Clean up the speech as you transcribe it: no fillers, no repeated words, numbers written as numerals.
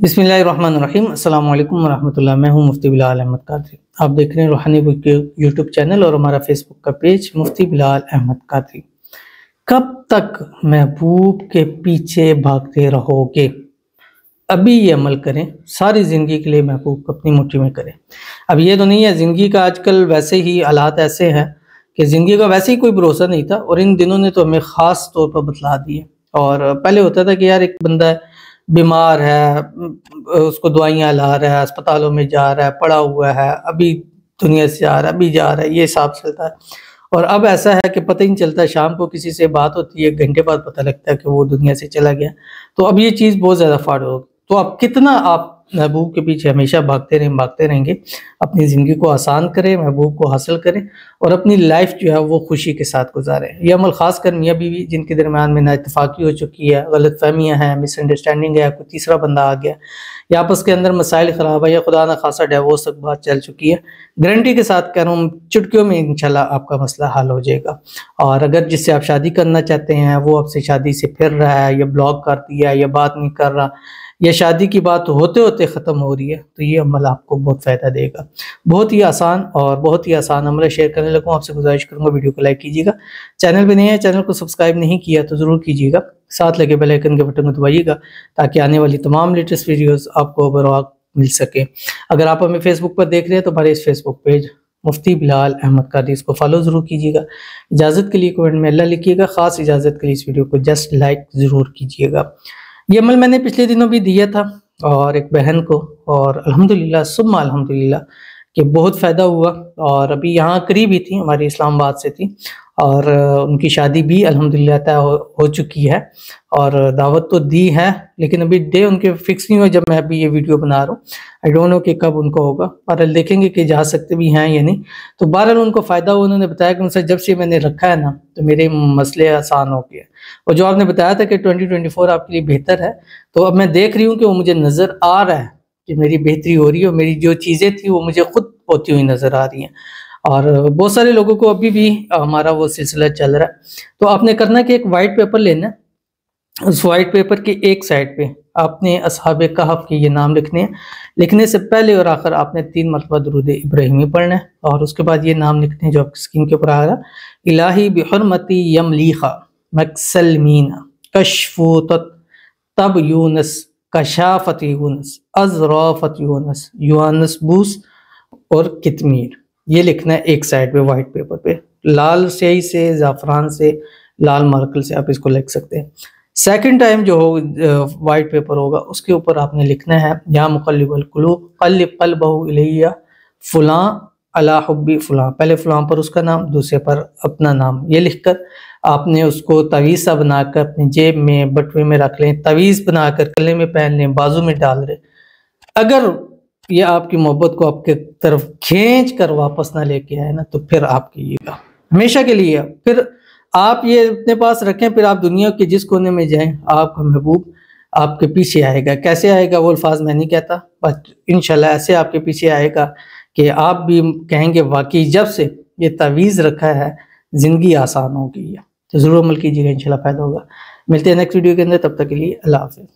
बिस्मिल्लाहिर्रहमानिर्रहीम। अस्सलाम वालेकुम वरहमतुल्लाह। मैं हूं मुफ्ती बिलाल अहमद कादरी। आप देख रहे हैं रूहानी बुक के यूट्यूब चैनल और हमारा फेसबुक का पेज मुफ्ती बिलाल अहमद कादरी। कब तक महबूब के पीछे भागते रहोगे? अभी ये अमल करें, सारी ज़िंदगी के लिए महबूब को अपनी मुट्ठी में करें। अब ये तो नहीं है, ज़िंदगी का आजकल वैसे ही हालात ऐसे हैं कि ज़िंदगी का वैसे ही कोई भरोसा नहीं था, और इन दिनों ने तो हमें ख़ास तौर पर बतला दिए। और पहले होता था कि यार एक बंदा बीमार है, उसको दवाइयाँ ला रहा है, अस्पतालों में जा रहा है, पड़ा हुआ है, अभी दुनिया से जा रहा है, अभी जा रहा है, ये हिसाब चलता है। और अब ऐसा है कि पता ही नहीं चलता, शाम को किसी से बात होती है, घंटे बाद पता लगता है कि वो दुनिया से चला गया। तो अब ये चीज़ बहुत ज़्यादा फाड़ हो। तो अब कितना आप महबूब के पीछे हमेशा भागते रहेंगे। अपनी ज़िंदगी को आसान करें, महबूब को हासिल करें और अपनी लाइफ जो है वो खुशी के साथ गुजारें। ये अमल ख़ास कर मियाँ बीवी जिनके दरमियान में नाइतफाक़ी हो चुकी है, गलत फहमियाँ हैं, मिसअंडरस्टैंडिंग है, कोई तीसरा बंदा आ गया या आपस के अंदर मसाइल ख़राब है या खुदा न खासा डिवोर्स तक बात चल चुकी है, गारंटी के साथ कह रहा हूँ चुटकियों में इंशाल्लाह आपका मसला हल हो जाएगा। और अगर जिससे आप शादी करना चाहते हैं वो आपसे शादी से फिर रहा है या ब्लॉक कर दिया या बात नहीं कर रहा या शादी की बात होते होते ख़त्म हो रही है, तो ये अमल आपको बहुत फ़ायदा देगा। बहुत ही आसान और बहुत ही आसान अमल शेयर करने लगूँ। आपसे गुजारिश करूँगा वीडियो को लाइक कीजिएगा, चैनल पे नए हैं, चैनल को सब्सक्राइब नहीं किया तो ज़रूर कीजिएगा, साथ लगे बेल आइकन के बटन को दबाइएगा ताकि आने वाली तमाम लेटेस्ट वीडियोज़ आपको बरवक्त मिल सके। अगर आप हमें फेसबुक पर देख रहे हैं तो हमारे इस फेसबुक पेज मुफ्ती बिलाल अहमद कादरी, इसको फॉलो ज़रूर कीजिएगा। इजाज़त के लिए कमेंट में अल्लाह लिखिएगा, ख़ास इजाज़त के लिए इस वीडियो को जस्ट लाइक ज़रूर कीजिएगा। ये अमल मैंने पिछले दिनों भी दिया था और एक बहन को, और अल्हम्दुलिल्लाह सुम्मा अल्हम्दुलिल्लाह कि बहुत फ़ायदा हुआ। और अभी यहाँ करीब ही थी, हमारी इस्लामाबाद से थी, और उनकी शादी भी अल्हम्दुलिल्लाह तय हो चुकी है और दावत तो दी है, लेकिन अभी डे उनके फिक्स नहीं हुआ जब मैं अभी ये वीडियो बना रहा हूँ। आई डोंट नो कि कब उनको होगा, बहरहाल देखेंगे कि जा सकते भी हैं या नहीं। तो बहरहाल उनको फ़ायदा हुआ। उन्होंने बताया कि उनसे जब से मैंने रखा है ना तो मेरे मसले आसान हो गए। और जो आपने बताया था कि 2024 आपके लिए बेहतर है, तो अब मैं देख रही हूँ कि वो मुझे नज़र आ रहा है कि मेरी बेहतरी हो रही है और मेरी जो चीज़ें थी वो मुझे खुद होती हुई नज़र आ रही हैं। और बहुत सारे लोगों को अभी भी हमारा वो सिलसिला चल रहा है। तो आपने करना कि एक वाइट पेपर लेना, उस वाइट पेपर की एक साइड पे आपने असहाबे कहफ के ये नाम लिखने हैं। लिखने से पहले और आखिर आपने 3 मरतबा दुरूद इब्राहिमी पढ़ना है, और उसके बाद ये नाम लिखने हैं जो आपकी स्क्रीन के ऊपर आ रहा है। इलाही बिहुर्मती यमलीखा मक्सलमीना कशफू तब यूनस कशाफत यूनस अज़राफत यूनस युआनस बूस और कितमीर। ये लिखना है एक साइड पे वाइट पेपर पे, लाल स्याही से, ज़ाफ़रान से, लाल मार्कर से आप इसको लिख सकते हैं। सेकंड टाइम जो हो वाइट पेपर होगा उसके ऊपर आपने लिखना है या मुक़ल्लिबल क़ुलूब क़ल्लिब क़ल्बहु इलैया फ़ुलां अला हुब्बी फ़ुलां। पहले फ़ुलां पर उसका नाम, दूसरे पर अपना नाम। ये लिखकर आपने उसको तवीज़ सा बनाकर अपनी जेब में, बटुए में रख लें, तवीज़ बनाकर गले में पहन लें, बाजू में डाल लें। अगर ये आपकी मोहब्बत को आपके तरफ खींच कर वापस ना लेके आए ना, तो फिर आप कीजिएगा हमेशा के लिए। फिर आप ये अपने पास रखें, फिर आप दुनिया के जिस कोने में जाएं आपका महबूब आपके पीछे आएगा। कैसे आएगा वो अल्फाज मैं नहीं कहता, बट इंशाल्लाह ऐसे आपके पीछे आएगा कि आप भी कहेंगे वाकई जब से ये तावीज़ रखा है ज़िंदगी आसान हो गई है। तो ज़रूर अमल कीजिएगा, इंशाल्लाह फ़ायदा होगा। मिलते हैं नेक्स्ट वीडियो के अंदर, तब तक के लिए अल्लाह हाफ़िज़।